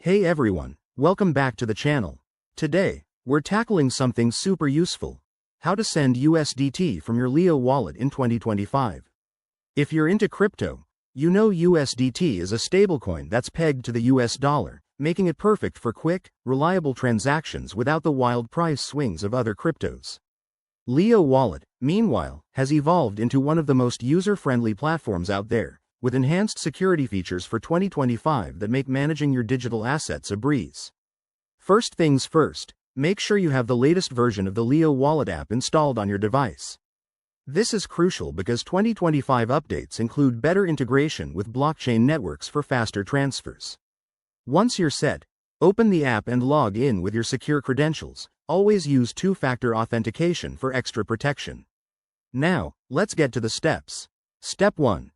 Hey everyone, welcome back to the channel. Today, we're tackling something super useful. How to send USDT from your Leo wallet in 2025. If you're into crypto, you know USDT is a stablecoin that's pegged to the US dollar, making it perfect for quick, reliable transactions without the wild price swings of other cryptos. Leo Wallet, meanwhile, has evolved into one of the most user-friendly platforms out there, with enhanced security features for 2025 that make managing your digital assets a breeze. First things first, make sure you have the latest version of the Leo Wallet app installed on your device. This is crucial because 2025 updates include better integration with blockchain networks for faster transfers. Once you're set, open the app and log in with your secure credentials. Always use two-factor authentication for extra protection. Now, let's get to the steps. Step 1.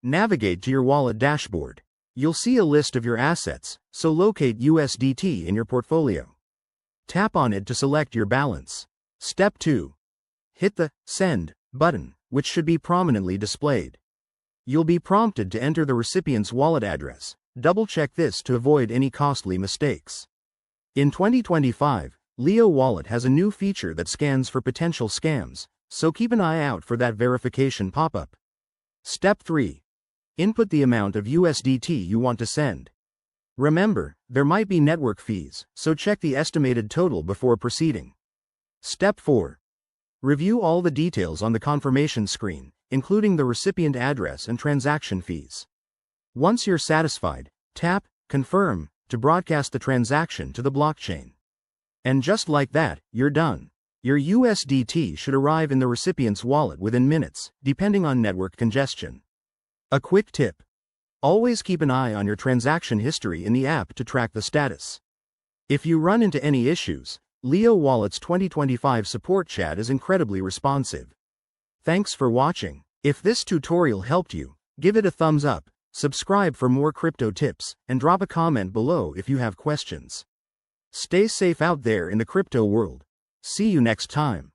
Navigate to your wallet dashboard. You'll see a list of your assets, so locate USDT in your portfolio. Tap on it to select your balance. Step 2. Hit the Send button, which should be prominently displayed. You'll be prompted to enter the recipient's wallet address. Double-check this to avoid any costly mistakes. In 2025, Leo Wallet has a new feature that scans for potential scams, so keep an eye out for that verification pop-up. Step 3. Input the amount of USDT you want to send. Remember, there might be network fees, so check the estimated total before proceeding. Step 4. Review all the details on the confirmation screen, including the recipient address and transaction fees. Once you're satisfied, tap Confirm to broadcast the transaction to the blockchain. And just like that, you're done. Your USDT should arrive in the recipient's wallet within minutes, depending on network congestion. A quick tip. Always keep an eye on your transaction history in the app to track the status. If you run into any issues, Leo Wallet's 2025 support chat is incredibly responsive. Thanks for watching. If this tutorial helped you, give it a thumbs up, subscribe for more crypto tips, and drop a comment below if you have questions. Stay safe out there in the crypto world. See you next time.